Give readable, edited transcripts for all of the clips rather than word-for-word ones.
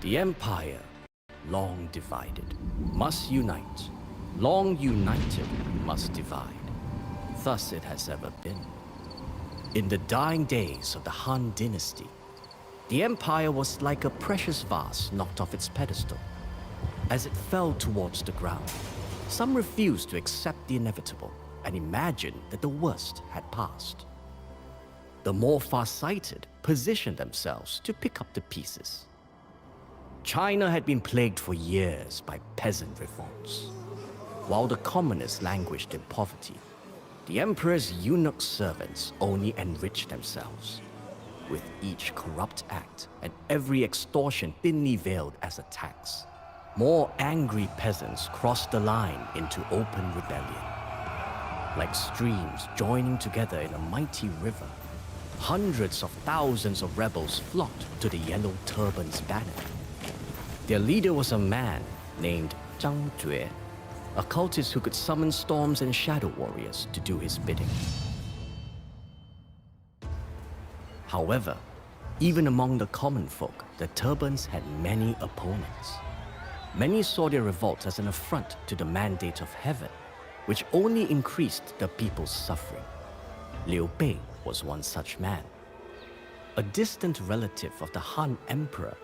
The empire, long divided, must unite. Long united, must divide. Thus it has ever been. In the dying days of the Han dynasty, the empire was like a precious vase knocked off its pedestal. As it fell towards the ground, some refused to accept the inevitable and imagined that the worst had passed. The more far-sighted positioned themselves to pick up the pieces. China had been plagued for years by peasant revolts. While the commoners languished in poverty, the emperor's eunuch servants only enriched themselves. With each corrupt act and every extortion thinly veiled as a tax, more angry peasants crossed the line into open rebellion. Like streams joining together in a mighty river, hundreds of thousands of rebels flocked to the Yellow Turban's banner. Their leader was a man named Zhang Jue, a cultist who could summon storms and shadow warriors to do his bidding. However, even among the common folk, the Turbans had many opponents. Many saw their revolt as an affront to the mandate of heaven, which only increased the people's suffering. Liu Bei was one such man. A distant relative of the Han Emperor,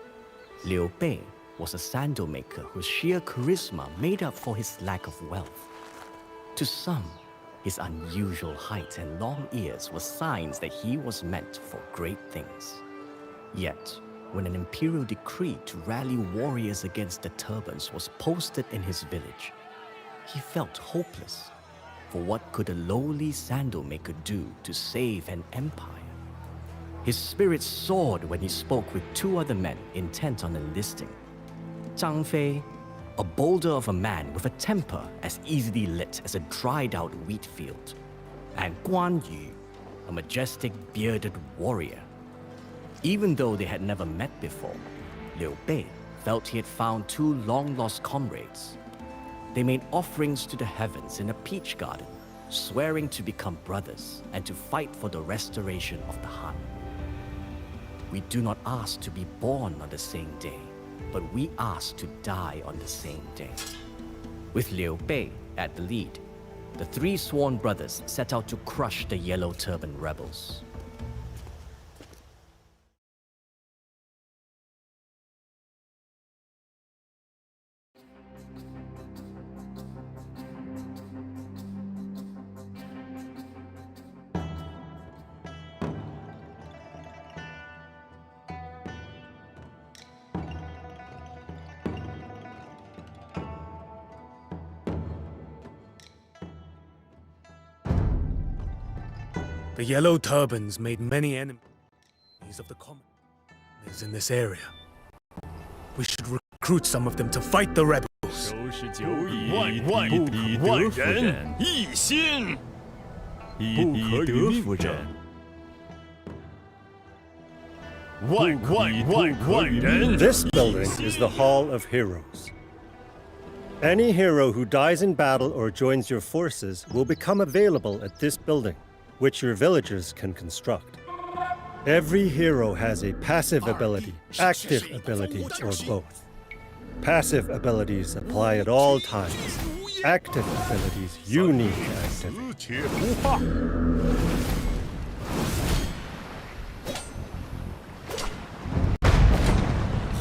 Liu Bei was a sandal maker whose sheer charisma made up for his lack of wealth. To some, his unusual height and long ears were signs that he was meant for great things. Yet, when an imperial decree to rally warriors against the Turbans was posted in his village, he felt hopeless. For what could a lowly sandal maker do to save an empire? His spirit soared when he spoke with two other men intent on enlisting. Zhang Fei, a boulder of a man with a temper as easily lit as a dried-out wheat field, and Guan Yu, a majestic bearded warrior. Even though they had never met before, Liu Bei felt he had found two long-lost comrades. They made offerings to the heavens in a peach garden, swearing to become brothers and to fight for the restoration of the Han. We do not ask to be born on the same day, but we ask to die on the same day. With Liu Bei at the lead, the three sworn brothers set out to crush the Yellow Turban rebels. The Yellow Turbans made many enemies of the commoners in this area. We should recruit some of them to fight the rebels. 万人一心，不可与命争。万人。 This building is the Hall of Heroes. Any hero who dies in battle or joins your forces will become available at this building, which your villagers can construct. Every hero has a passive ability, active ability, or both. Passive abilities apply at all times. Active abilities you need to activate. 此且不怕。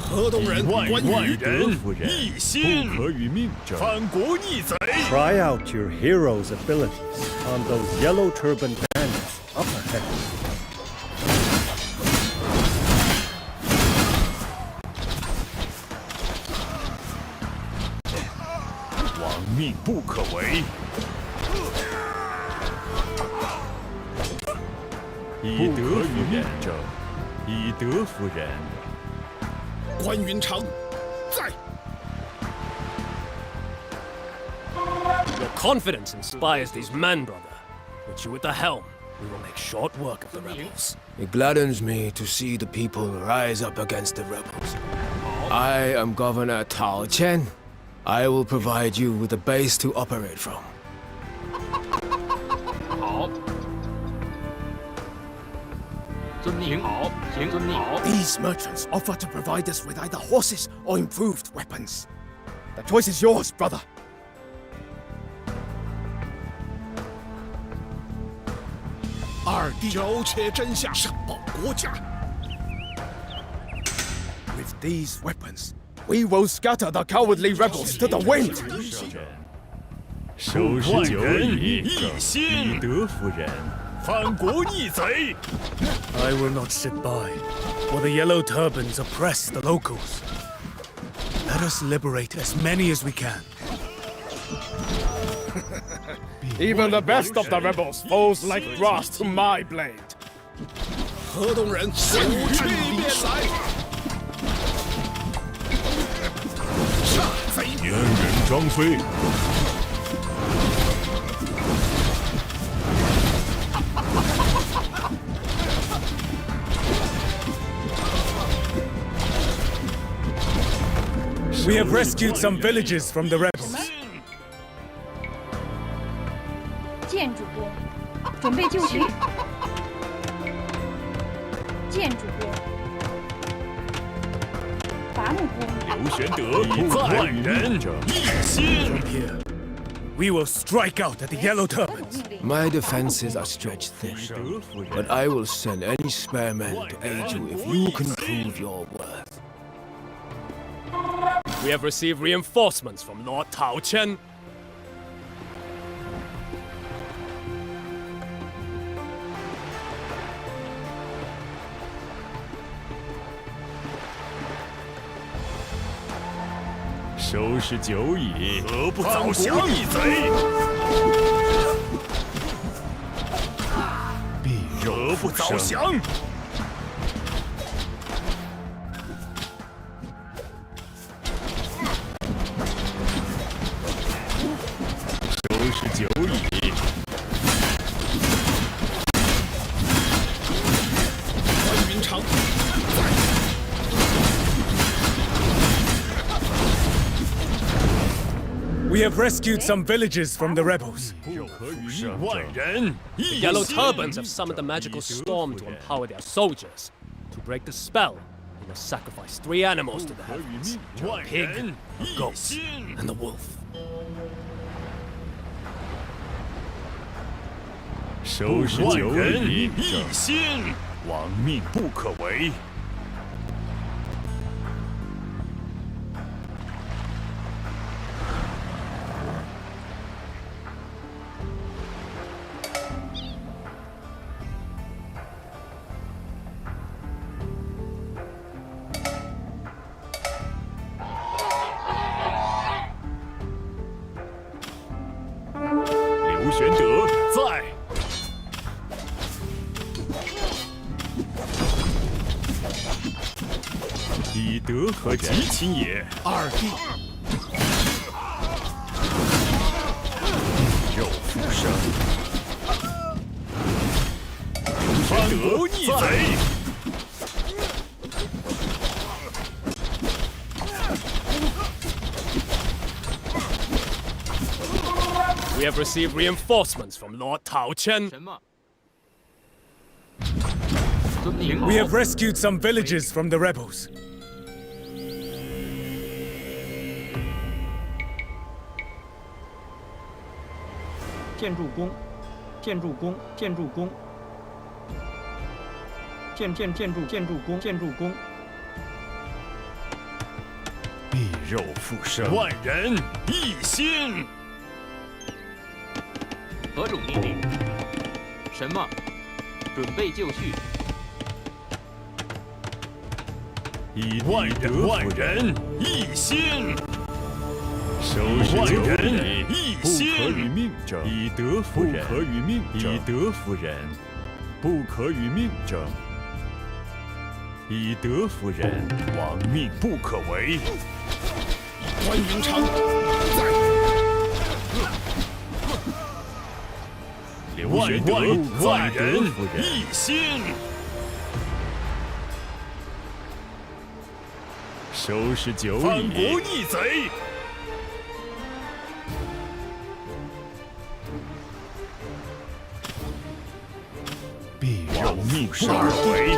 河东人关羽一心，不可与命争。反国逆贼。 Try out your hero's abilities on those yellow turban bandits up ahead. 亡命不可违。以德与命争，以德服人。 关云长在。 Your confidence inspires these men, brother. With you at the helm, we will make short work of the rebels. It gladdens me to see the people rise up against the rebels. I am Governor Tao Chen. I will provide you with a base to operate from. 好。These merchants offer to provide us with either horses or improved weapons. The choice is yours, brother. With these weapons, we will scatter the cowardly rebels to the wind. 收拾酒矣，以德服人，反国逆贼。 I will not sit by while the yellow turbans oppress the locals. Let us liberate as many as we can. Even the best of the rebels falls like grass to my blade. 河东人手趁便来，煞贼猿人张飞， We have rescued some villages from the rebels. 建主公，准备就绪。建主公，伐木工，刘玄德以万人一心。 From here, we will strike out at the yellow 何种 turbans. 命令？ My defenses are stretched thin, but I will send any spare men to aid you if you can prove your worth. We have received reinforcements from Lord Tao Chen. 收拾酒矣，何不早降？逆贼，必何肉不早复生。降？ 收拾酒矣，关云长， We have rescued some villages from the rebels. 不可与万人 The 一 Yellow 心。 Turbans have summoned a magical storm to empower their soldiers. To break the spell, they must sacrifice 3 animals to the 可与 heavens: 命 a 万 pig, 人 a 一 goat, 心。 and a wolf. 收拾酒矣，一心。亡命不可违。刘玄德在。 以德和吉亲也，二弟，肉复生。反国逆贼， We have received reinforcements from Lord Tao Chen. We have rescued some villages from the rebels. 建筑工，建筑工，建筑工，建筑工，必肉复生。万人一心。 何种命令？什么？准备就绪。以万人一心。收拾酒矣，不可与命争。以德服人，不可与命争。以德服人，不可与命争。以德服人，亡命不可违。关云长，在。 刘玄德万人一心。收拾酒矣，反国逆贼。必肉命不为。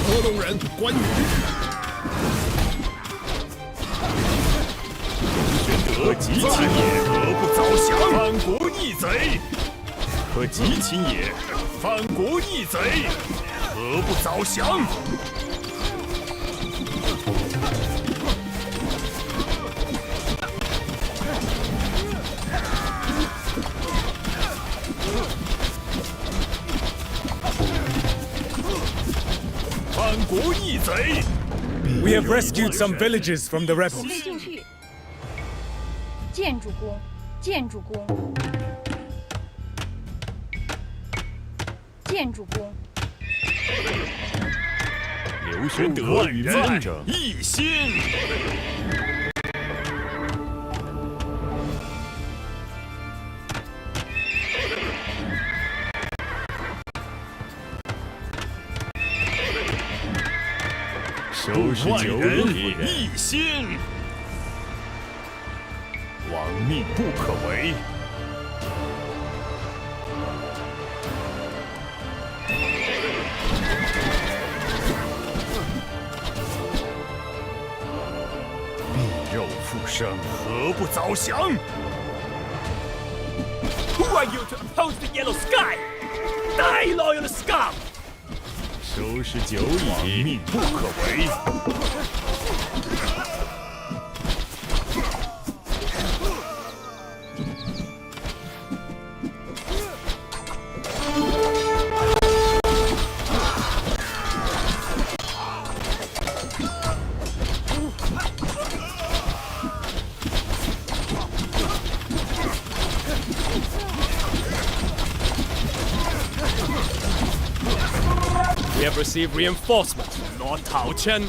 河东人关羽。可及秦也，何不早降？反国逆贼！可及秦也，反国逆贼！何不早降？反国逆贼！ We have rescued some villages from the 准 rebels. 备就绪。建筑工，建筑工，建筑工。刘玄德在，一心。收拾九里，一心。亡命不可违。必肉复生，何不早降 Who are you to oppose the yellow sky? Die, loyal scum! 收拾九里，亡命不可违。We have received reinforcements from Lord Tao Chen.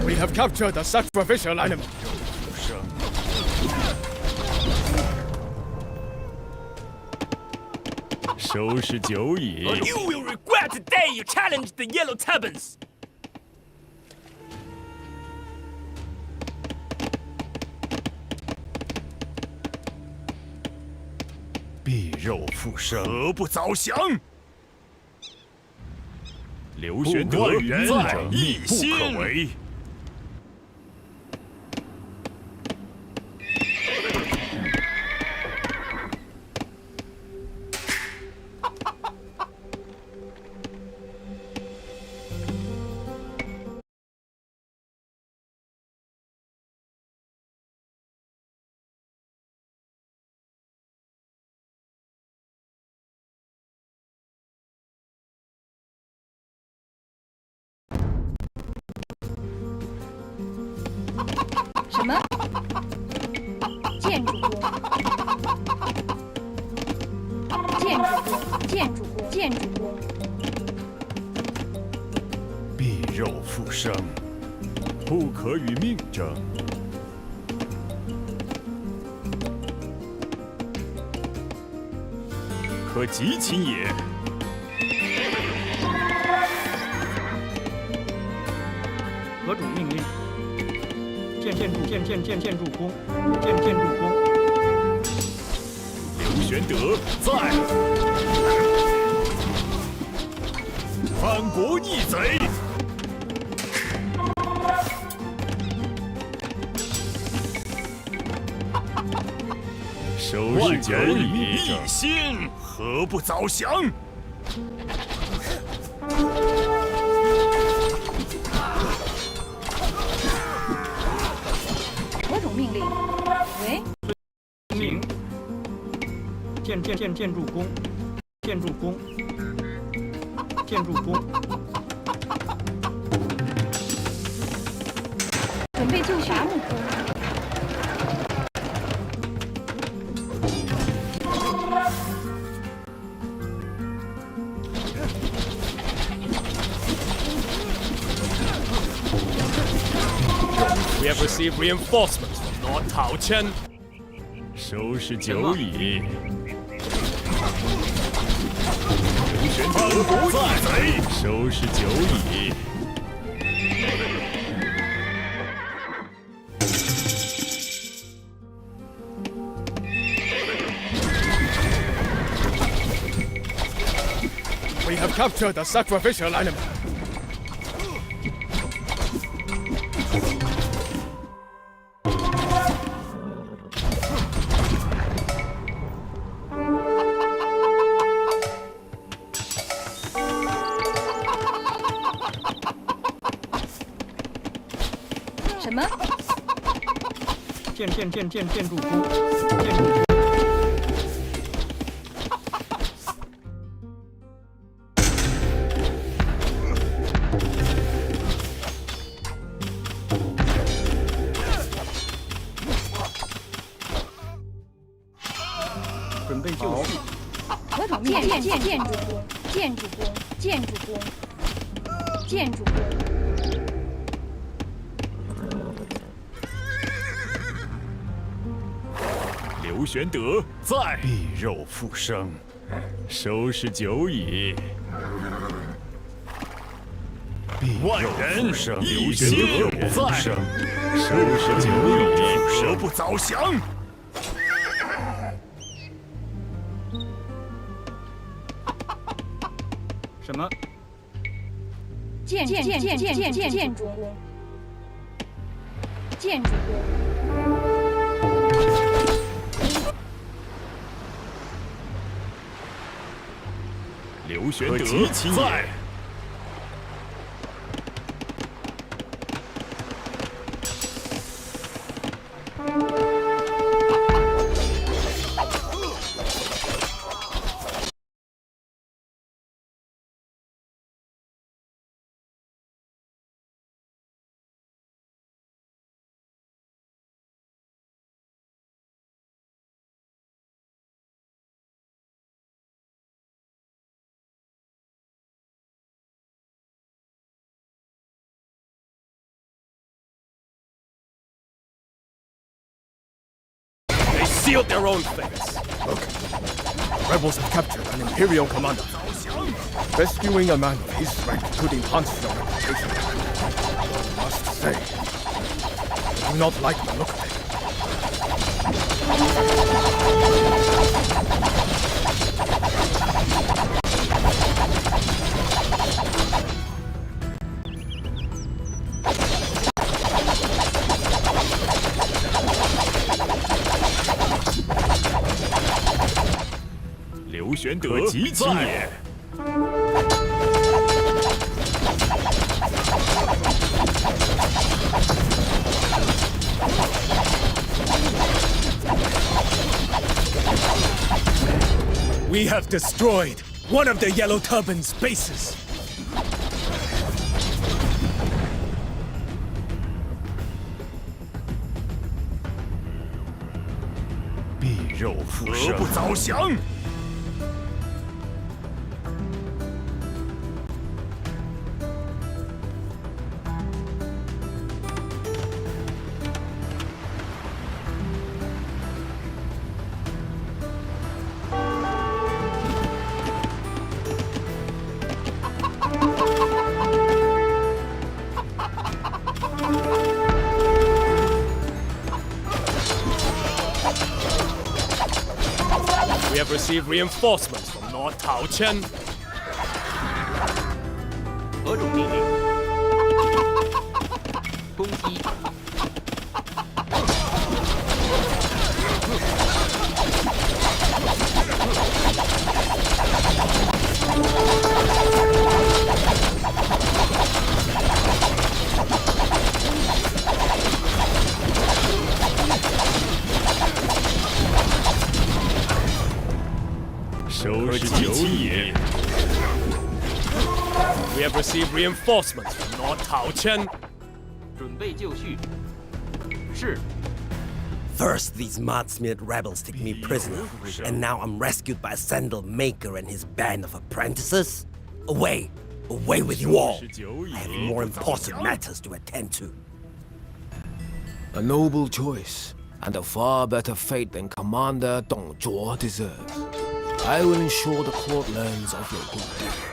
We have captured the sacrificial animal. 收拾九里， You will regret the day you challenged the yellow turbans. 必肉复生，何不早降？刘玄德在，一心不可违。什么？建筑工，建筑工，建筑工，建筑工。必肉复生，不可与命争。可及秦也。何种命令？建筑工，建筑工。刘玄德在，反国逆贼。收拾九里，一心，何不早降？何种命令？喂？行。建筑工，建筑工，建筑工。准备就绪。伐木工。 We have received reinforcements from Lord Tao Chen. 收拾九里。玄德在，收拾久矣。 We have captured the sacrificial animal. 什么？建筑工，建筑。 准备就绪。何种建筑工，建筑工，建筑工，建筑工。刘玄德在，必肉复生，收拾久矣。万人一心在，收拾久矣，何不早降？ 什么？建筑工，建筑工。 刘玄德在。Sealed their own fates. Look, the rebels have captured an Imperial commander. Rescuing a man of his rank could enhance your reputation. I must say, I do not like the look of it. 刘玄德在。 We have destroyed one of the Yellow Turban's bases. 必肉复生，何不早降？ We have received reinforcements from Lord Tao Chen. 何种命令？攻击！收拾久矣。 We have received reinforcements from Lord Tao Chen. 准备就绪。是。 First, these mod-smeared rebels take me prisoner, and now I'm rescued by a sandal maker and his band of apprentices? Away! Away with you all! I have more important matters to attend to. A noble choice, and a far better fate than Commander Dong Zhuo deserves. I will ensure the court learns of your good deed.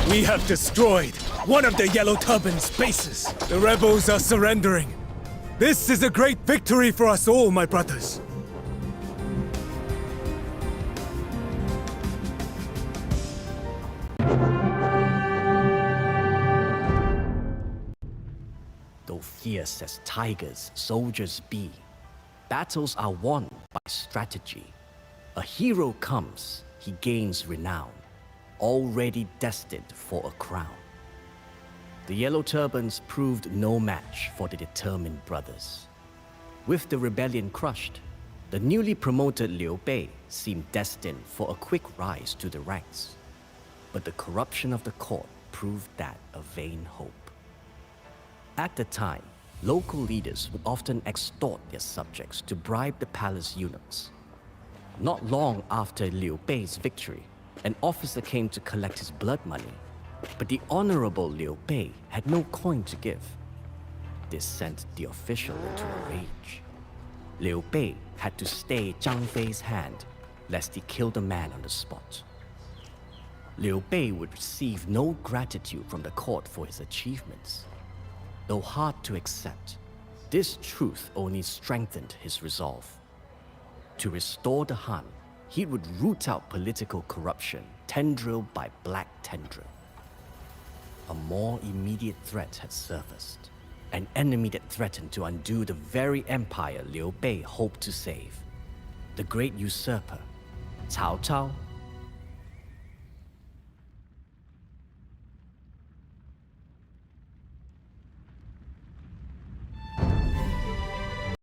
We have destroyed one of the Yellow Turban's bases. The rebels are surrendering. This is a great victory for us all, my brothers. Though fierce as tigers soldiers be, battles are won by strategy. A hero comes, he gains renown, already destined for a crown. The Yellow Turbans proved no match for the determined brothers. With the rebellion crushed, the newly promoted Liu Bei seemed destined for a quick rise to the ranks. But the corruption of the court proved that a vain hope. At the time, local leaders would often extort their subjects to bribe the palace eunuchs. Not long after Liu Bei's victory, an officer came to collect his blood money, but the honorable Liu Bei had no coin to give. This sent the official into a rage. Liu Bei had to stay Zhang Fei's hand, lest he kill the man on the spot. Liu Bei would receive no gratitude from the court for his achievements. Though hard to accept, this truth only strengthened his resolve. To restore the Han, he would root out political corruption, tendril by black tendril. A more immediate threat had surfaced, an enemy that threatened to undo the very empire Liu Bei hoped to save. The great usurper, Cao Cao